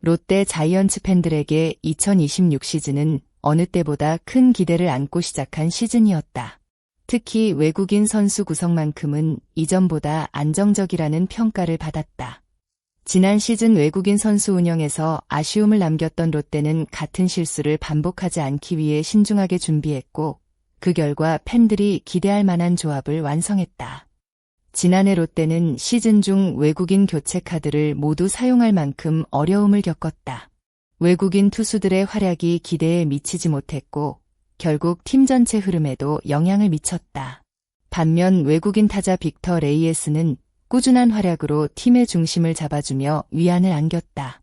롯데 자이언츠 팬들에게 2026 시즌은 어느 때보다 큰 기대를 안고 시작한 시즌이었다. 특히 외국인 선수 구성만큼은 이전보다 안정적이라는 평가를 받았다. 지난 시즌 외국인 선수 운영에서 아쉬움을 남겼던 롯데는 같은 실수를 반복하지 않기 위해 신중하게 준비했고, 그 결과 팬들이 기대할 만한 조합을 완성했다. 지난해 롯데는 시즌 중 외국인 교체 카드를 모두 사용할 만큼 어려움을 겪었다. 외국인 투수들의 활약이 기대에 미치지 못했고 결국 팀 전체 흐름에도 영향을 미쳤다. 반면 외국인 타자 빅터 레이에스는 꾸준한 활약으로 팀의 중심을 잡아주며 위안을 안겼다.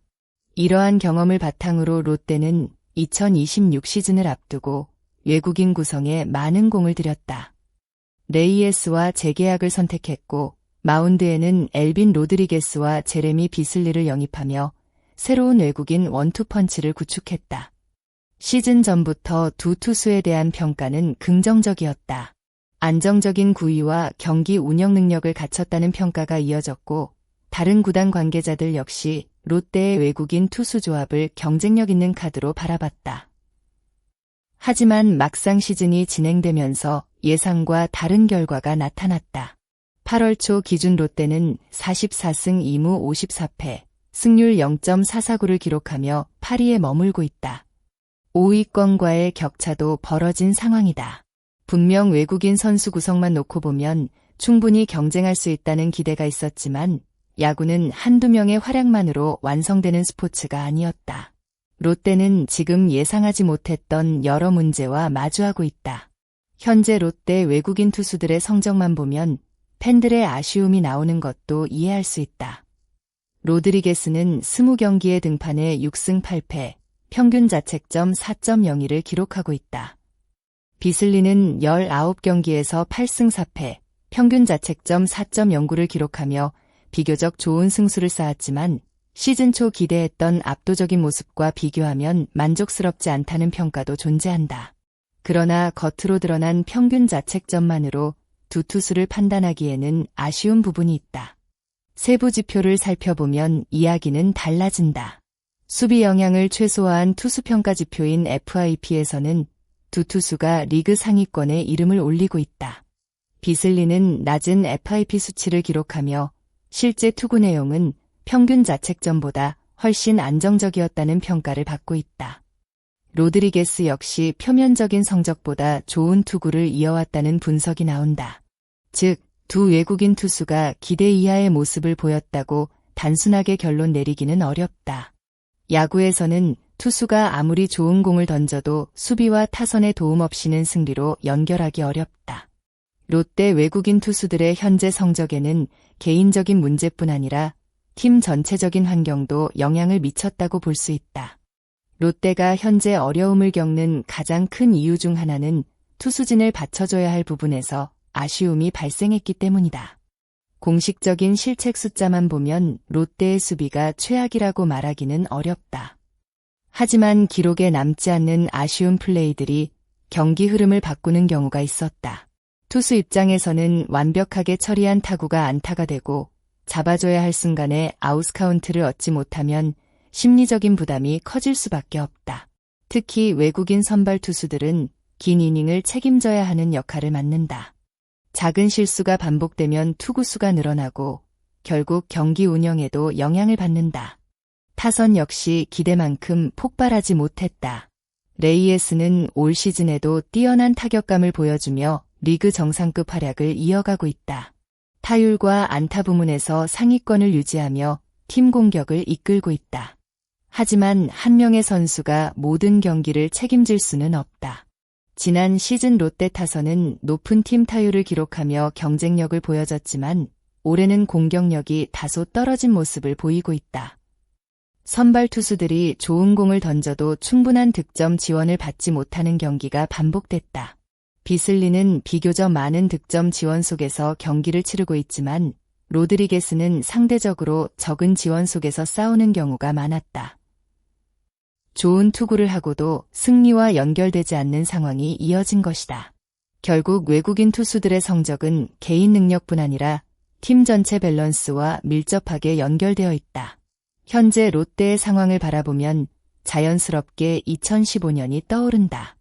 이러한 경험을 바탕으로 롯데는 2026 시즌을 앞두고 외국인 구성에 많은 공을 들였다. 레이에스와 재계약을 선택했고 마운드에는 엘빈 로드리게스와 제레미 비슬리를 영입하며 새로운 외국인 원투펀치를 구축했다. 시즌 전부터 두 투수에 대한 평가는 긍정적이었다. 안정적인 구위와 경기 운영 능력을 갖췄다는 평가가 이어졌고 다른 구단 관계자들 역시 롯데의 외국인 투수 조합을 경쟁력 있는 카드로 바라봤다. 하지만 막상 시즌이 진행되면서 예상과 다른 결과가 나타났다. 8월 초 기준 롯데는 44승 2무 54패, 승률 0.449를 기록하며 8위에 머물고 있다. 5위권과의 격차도 벌어진 상황이다. 분명 외국인 선수 구성만 놓고 보면 충분히 경쟁할 수 있다는 기대가 있었지만 야구는 한두 명의 활약만으로 완성되는 스포츠가 아니었다. 롯데는 지금 예상하지 못했던 여러 문제와 마주하고 있다. 현재 롯데 외국인 투수들의 성적만 보면 팬들의 아쉬움이 나오는 것도 이해할 수 있다. 로드리게스는 20경기에 등판해 6승 8패, 평균 자책점 4.02를 기록하고 있다. 비슬리는 19경기에서 8승 4패, 평균 자책점 4.09를 기록하며 비교적 좋은 승수를 쌓았지만 시즌 초 기대했던 압도적인 모습과 비교하면 만족스럽지 않다는 평가도 존재한다. 그러나 겉으로 드러난 평균 자책점만으로 두 투수를 판단하기에는 아쉬운 부분이 있다. 세부 지표를 살펴보면 이야기는 달라진다. 수비 영향을 최소화한 투수 평가 지표인 FIP에서는 두 투수가 리그 상위권에 이름을 올리고 있다. 비슬리는 낮은 FIP 수치를 기록하며 실제 투구 내용은 평균 자책점보다 훨씬 안정적이었다는 평가를 받고 있다. 로드리게스 역시 표면적인 성적보다 좋은 투구를 이어왔다는 분석이 나온다. 즉, 두 외국인 투수가 기대 이하의 모습을 보였다고 단순하게 결론 내리기는 어렵다. 야구에서는 투수가 아무리 좋은 공을 던져도 수비와 타선의 도움 없이는 승리로 연결하기 어렵다. 롯데 외국인 투수들의 현재 성적에는 개인적인 문제뿐 아니라 팀 전체적인 환경도 영향을 미쳤다고 볼 수 있다. 롯데가 현재 어려움을 겪는 가장 큰 이유 중 하나는 투수진을 받쳐줘야 할 부분에서 아쉬움이 발생했기 때문이다. 공식적인 실책 숫자만 보면 롯데의 수비가 최악이라고 말하기는 어렵다. 하지만 기록에 남지 않는 아쉬운 플레이들이 경기 흐름을 바꾸는 경우가 있었다. 투수 입장에서는 완벽하게 처리한 타구가 안타가 되고 잡아줘야 할 순간에 아웃카운트를 얻지 못하면 심리적인 부담이 커질 수밖에 없다. 특히 외국인 선발 투수들은 긴 이닝을 책임져야 하는 역할을 맡는다. 작은 실수가 반복되면 투구수가 늘어나고 결국 경기 운영에도 영향을 받는다. 타선 역시 기대만큼 폭발하지 못했다. 레이에스는 올 시즌에도 뛰어난 타격감을 보여주며 리그 정상급 활약을 이어가고 있다. 타율과 안타 부문에서 상위권을 유지하며 팀 공격을 이끌고 있다. 하지만 한 명의 선수가 모든 경기를 책임질 수는 없다. 지난 시즌 롯데 타선은 높은 팀 타율을 기록하며 경쟁력을 보여줬지만 올해는 공격력이 다소 떨어진 모습을 보이고 있다. 선발 투수들이 좋은 공을 던져도 충분한 득점 지원을 받지 못하는 경기가 반복됐다. 비슬리는 비교적 많은 득점 지원 속에서 경기를 치르고 있지만 로드리게스는 상대적으로 적은 지원 속에서 싸우는 경우가 많았다. 좋은 투구를 하고도 승리와 연결되지 않는 상황이 이어진 것이다. 결국 외국인 투수들의 성적은 개인 능력뿐 아니라 팀 전체 밸런스와 밀접하게 연결되어 있다. 현재 롯데의 상황을 바라보면 자연스럽게 2015년이 떠오른다.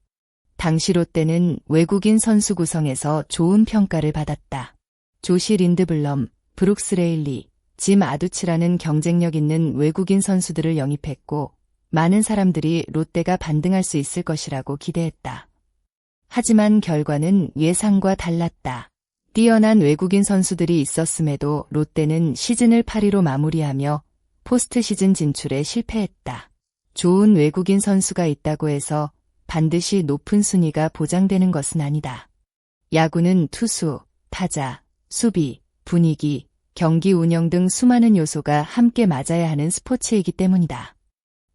당시 롯데는 외국인 선수 구성에서 좋은 평가를 받았다. 조시 린드블럼, 브룩스 레일리, 짐 아두치라는 경쟁력 있는 외국인 선수들을 영입했고 많은 사람들이 롯데가 반등할 수 있을 것이라고 기대했다. 하지만 결과는 예상과 달랐다. 뛰어난 외국인 선수들이 있었음에도 롯데는 시즌을 8위로 마무리하며 포스트 시즌 진출에 실패했다. 좋은 외국인 선수가 있다고 해서 반드시 높은 순위가 보장되는 것은 아니다. 야구는 투수, 타자, 수비, 분위기, 경기 운영 등 수많은 요소가 함께 맞아야 하는 스포츠이기 때문이다.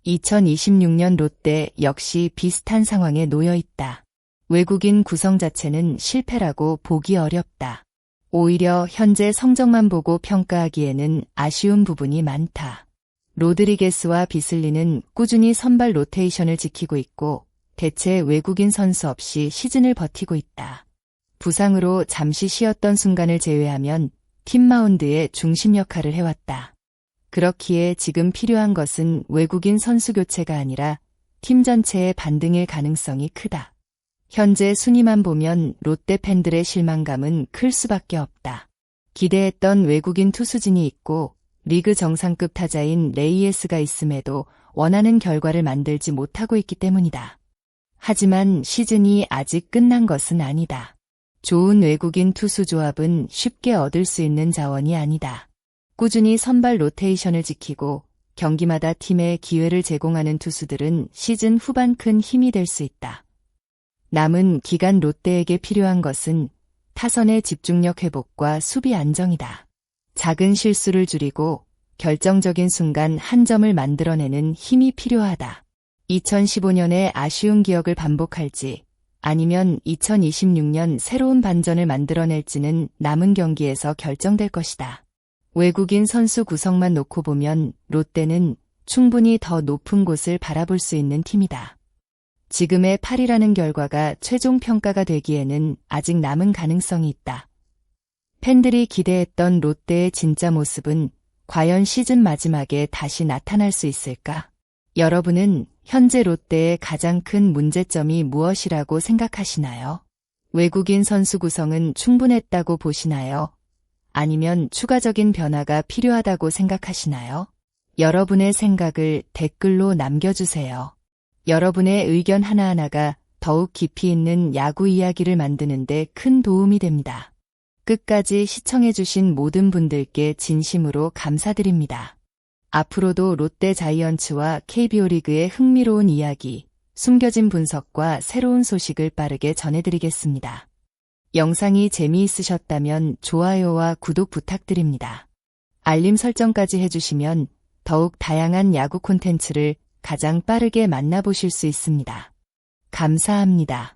2026년 롯데 역시 비슷한 상황에 놓여 있다. 외국인 구성 자체는 실패라고 보기 어렵다. 오히려 현재 성적만 보고 평가하기에는 아쉬운 부분이 많다. 로드리게스와 비슬리는 꾸준히 선발 로테이션을 지키고 있고 대체 외국인 선수 없이 시즌을 버티고 있다. 부상으로 잠시 쉬었던 순간을 제외하면 팀 마운드의 중심 역할을 해왔다. 그렇기에 지금 필요한 것은 외국인 선수 교체가 아니라 팀 전체의 반등일 가능성이 크다. 현재 순위만 보면 롯데 팬들의 실망감은 클 수밖에 없다. 기대했던 외국인 투수진이 있고 리그 정상급 타자인 레이에스가 있음에도 원하는 결과를 만들지 못하고 있기 때문이다. 하지만 시즌이 아직 끝난 것은 아니다. 좋은 외국인 투수 조합은 쉽게 얻을 수 있는 자원이 아니다. 꾸준히 선발 로테이션을 지키고 경기마다 팀에 기회를 제공하는 투수들은 시즌 후반 큰 힘이 될 수 있다. 남은 기간 롯데에게 필요한 것은 타선의 집중력 회복과 수비 안정이다. 작은 실수를 줄이고 결정적인 순간 한 점을 만들어내는 힘이 필요하다. 2015년의 아쉬운 기억을 반복할지 아니면 2026년 새로운 반전을 만들어낼지는 남은 경기에서 결정될 것이다. 외국인 선수 구성만 놓고 보면 롯데는 충분히 더 높은 곳을 바라볼 수 있는 팀이다. 지금의 8위라는 결과가 최종 평가가 되기에는 아직 남은 가능성이 있다. 팬들이 기대했던 롯데의 진짜 모습은 과연 시즌 마지막에 다시 나타날 수 있을까? 여러분은 현재 롯데의 가장 큰 문제점이 무엇이라고 생각하시나요? 외국인 선수 구성은 충분했다고 보시나요? 아니면 추가적인 변화가 필요하다고 생각하시나요? 여러분의 생각을 댓글로 남겨주세요. 여러분의 의견 하나하나가 더욱 깊이 있는 야구 이야기를 만드는 데 큰 도움이 됩니다. 끝까지 시청해주신 모든 분들께 진심으로 감사드립니다. 앞으로도 롯데 자이언츠와 KBO 리그의 흥미로운 이야기, 숨겨진 분석과 새로운 소식을 빠르게 전해드리겠습니다. 영상이 재미있으셨다면 좋아요와 구독 부탁드립니다. 알림 설정까지 해주시면 더욱 다양한 야구 콘텐츠를 가장 빠르게 만나보실 수 있습니다. 감사합니다.